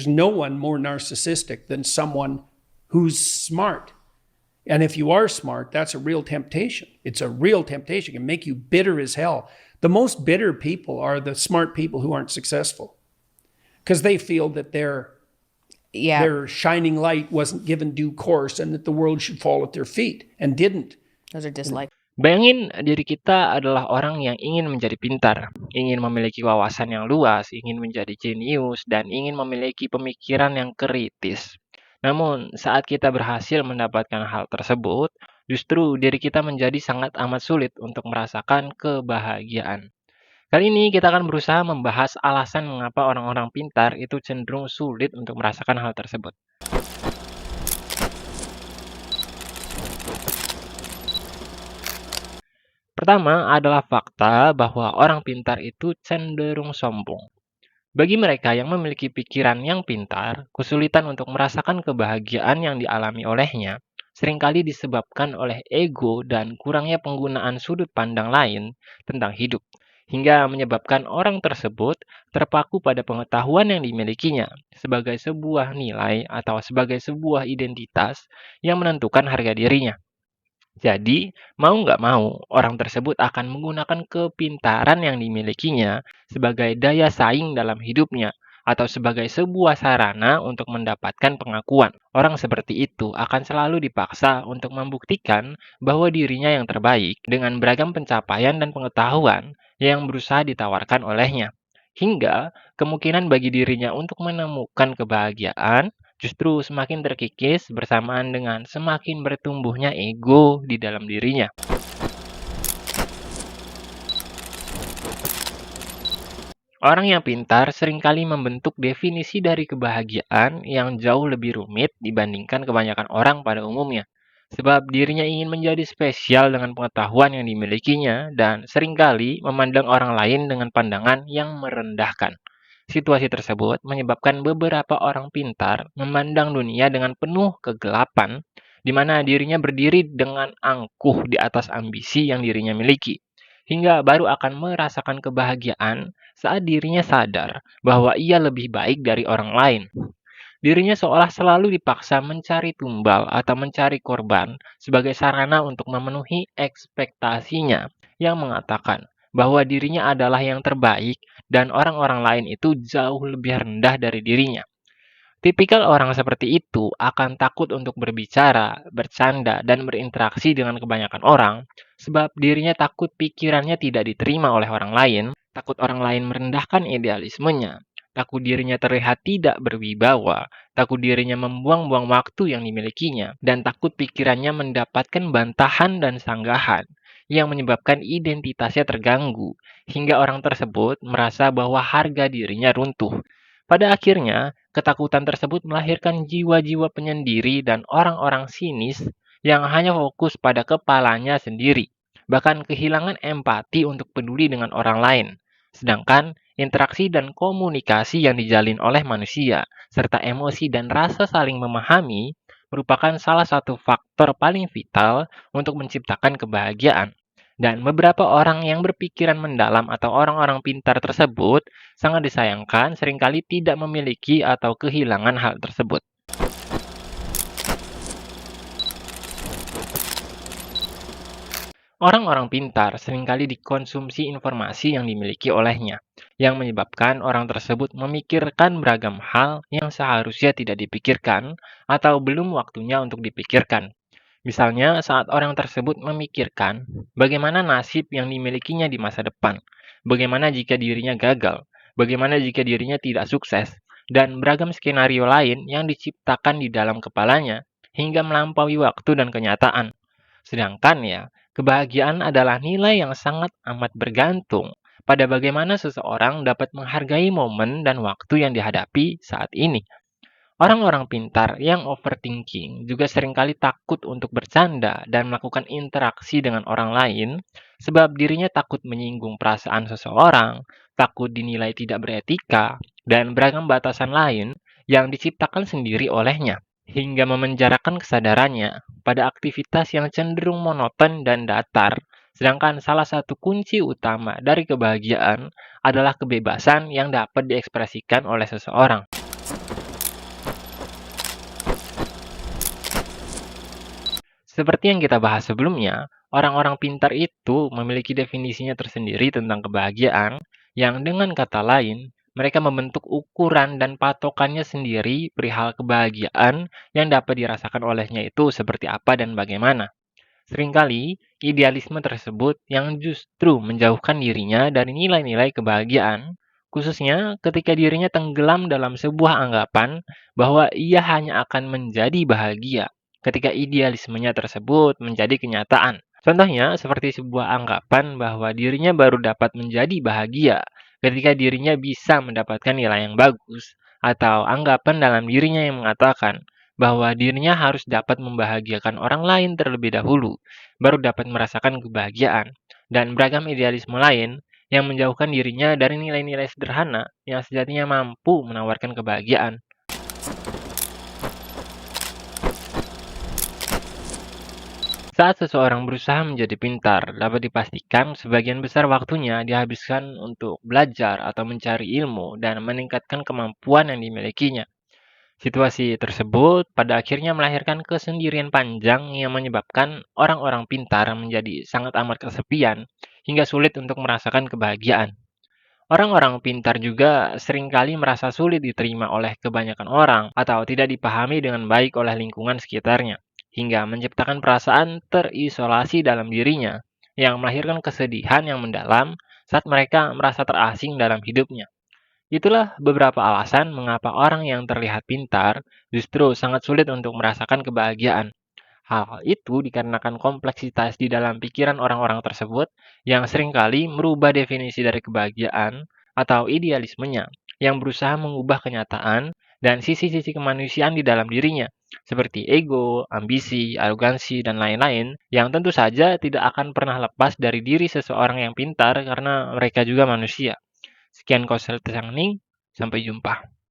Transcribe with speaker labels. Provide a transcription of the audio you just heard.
Speaker 1: There's no one more narcissistic than someone who's smart. And if you are smart, that's a real temptation. It's a real temptation. It can make you bitter as hell. The most bitter people are the smart people who aren't successful because they feel that their shining light wasn't given due course and that the world should fall at their feet and didn't.
Speaker 2: Those are disliked.
Speaker 3: Bayangin diri kita adalah orang yang ingin menjadi pintar, ingin memiliki wawasan yang luas, ingin menjadi jenius, dan ingin memiliki pemikiran yang kritis. Namun, saat kita berhasil mendapatkan hal tersebut, justru diri kita menjadi sangat amat sulit untuk merasakan kebahagiaan. Kali ini kita akan berusaha membahas alasan mengapa orang-orang pintar itu cenderung sulit untuk merasakan hal tersebut. Pertama adalah fakta bahwa orang pintar itu cenderung sombong. Bagi mereka yang memiliki pikiran yang pintar, kesulitan untuk merasakan kebahagiaan yang dialami olehnya seringkali disebabkan oleh ego dan kurangnya penggunaan sudut pandang lain tentang hidup, hingga menyebabkan orang tersebut terpaku pada pengetahuan yang dimilikinya sebagai sebuah nilai atau sebagai sebuah identitas yang menentukan harga dirinya. Jadi, mau nggak mau, orang tersebut akan menggunakan kepintaran yang dimilikinya sebagai daya saing dalam hidupnya atau sebagai sebuah sarana untuk mendapatkan pengakuan. Orang seperti itu akan selalu dipaksa untuk membuktikan bahwa dirinya yang terbaik dengan beragam pencapaian dan pengetahuan yang berusaha ditawarkan olehnya. Hingga kemungkinan bagi dirinya untuk menemukan kebahagiaan justru semakin terkikis bersamaan dengan semakin bertumbuhnya ego di dalam dirinya. Orang yang pintar seringkali membentuk definisi dari kebahagiaan yang jauh lebih rumit dibandingkan kebanyakan orang pada umumnya. Sebab dirinya ingin menjadi spesial dengan pengetahuan yang dimilikinya dan seringkali memandang orang lain dengan pandangan yang merendahkan. Situasi tersebut menyebabkan beberapa orang pintar memandang dunia dengan penuh kegelapan, di mana dirinya berdiri dengan angkuh di atas ambisi yang dirinya miliki, hingga baru akan merasakan kebahagiaan saat dirinya sadar bahwa ia lebih baik dari orang lain. Dirinya seolah selalu dipaksa mencari tumbal atau mencari korban sebagai sarana untuk memenuhi ekspektasinya yang mengatakan bahwa dirinya adalah yang terbaik dan orang-orang lain itu jauh lebih rendah dari dirinya. Tipikal orang seperti itu akan takut untuk berbicara, bercanda, dan berinteraksi dengan kebanyakan orang sebab dirinya takut pikirannya tidak diterima oleh orang lain, takut orang lain merendahkan idealismenya, takut dirinya terlihat tidak berwibawa, takut dirinya membuang-buang waktu yang dimilikinya, dan takut pikirannya mendapatkan bantahan dan sanggahan yang menyebabkan identitasnya terganggu, hingga orang tersebut merasa bahwa harga dirinya runtuh. Pada akhirnya, ketakutan tersebut melahirkan jiwa-jiwa penyendiri dan orang-orang sinis yang hanya fokus pada kepalanya sendiri, bahkan kehilangan empati untuk peduli dengan orang lain. Sedangkan interaksi dan komunikasi yang dijalin oleh manusia, serta emosi dan rasa saling memahami, merupakan salah satu faktor paling vital untuk menciptakan kebahagiaan. Dan beberapa orang yang berpikiran mendalam atau orang-orang pintar tersebut sangat disayangkan seringkali tidak memiliki atau kehilangan hal tersebut. Orang-orang pintar seringkali dikonsumsi informasi yang dimiliki olehnya, yang menyebabkan orang tersebut memikirkan beragam hal yang seharusnya tidak dipikirkan atau belum waktunya untuk dipikirkan. Misalnya saat orang tersebut memikirkan bagaimana nasib yang dimilikinya di masa depan, bagaimana jika dirinya gagal, bagaimana jika dirinya tidak sukses, dan beragam skenario lain yang diciptakan di dalam kepalanya hingga melampaui waktu dan kenyataan. Sedangkan kebahagiaan adalah nilai yang sangat amat bergantung pada bagaimana seseorang dapat menghargai momen dan waktu yang dihadapi saat ini. Orang-orang pintar yang overthinking juga seringkali takut untuk bercanda dan melakukan interaksi dengan orang lain sebab dirinya takut menyinggung perasaan seseorang, takut dinilai tidak beretika, dan beragam batasan lain yang diciptakan sendiri olehnya, hingga memenjarakan kesadarannya pada aktivitas yang cenderung monoton dan datar. Sedangkan salah satu kunci utama dari kebahagiaan adalah kebebasan yang dapat diekspresikan oleh seseorang. Seperti yang kita bahas sebelumnya, orang-orang pintar itu memiliki definisinya tersendiri tentang kebahagiaan, yang dengan kata lain, mereka membentuk ukuran dan patokannya sendiri perihal kebahagiaan yang dapat dirasakan olehnya itu seperti apa dan bagaimana. Seringkali, idealisme tersebut yang justru menjauhkan dirinya dari nilai-nilai kebahagiaan, khususnya ketika dirinya tenggelam dalam sebuah anggapan bahwa ia hanya akan menjadi bahagia ketika idealismenya tersebut menjadi kenyataan. Contohnya, seperti sebuah anggapan bahwa dirinya baru dapat menjadi bahagia ketika dirinya bisa mendapatkan nilai yang bagus, atau anggapan dalam dirinya yang mengatakan bahwa dirinya harus dapat membahagiakan orang lain terlebih dahulu, baru dapat merasakan kebahagiaan, dan beragam idealisme lain yang menjauhkan dirinya dari nilai-nilai sederhana yang sejatinya mampu menawarkan kebahagiaan. Saat seseorang berusaha menjadi pintar, dapat dipastikan sebagian besar waktunya dihabiskan untuk belajar atau mencari ilmu dan meningkatkan kemampuan yang dimilikinya. Situasi tersebut pada akhirnya melahirkan kesendirian panjang yang menyebabkan orang-orang pintar menjadi sangat amat kesepian hingga sulit untuk merasakan kebahagiaan. Orang-orang pintar juga seringkali merasa sulit diterima oleh kebanyakan orang atau tidak dipahami dengan baik oleh lingkungan sekitarnya, hingga menciptakan perasaan terisolasi dalam dirinya yang melahirkan kesedihan yang mendalam saat mereka merasa terasing dalam hidupnya. Itulah beberapa alasan mengapa orang yang terlihat pintar justru sangat sulit untuk merasakan kebahagiaan. Hal itu dikarenakan kompleksitas di dalam pikiran orang-orang tersebut yang seringkali merubah definisi dari kebahagiaan atau idealismenya, yang berusaha mengubah kenyataan dan sisi-sisi kemanusiaan di dalam dirinya, seperti ego, ambisi, arogansi, dan lain-lain, yang tentu saja tidak akan pernah lepas dari diri seseorang yang pintar karena mereka juga manusia. Sekian Konsultasi Ning, sampai jumpa.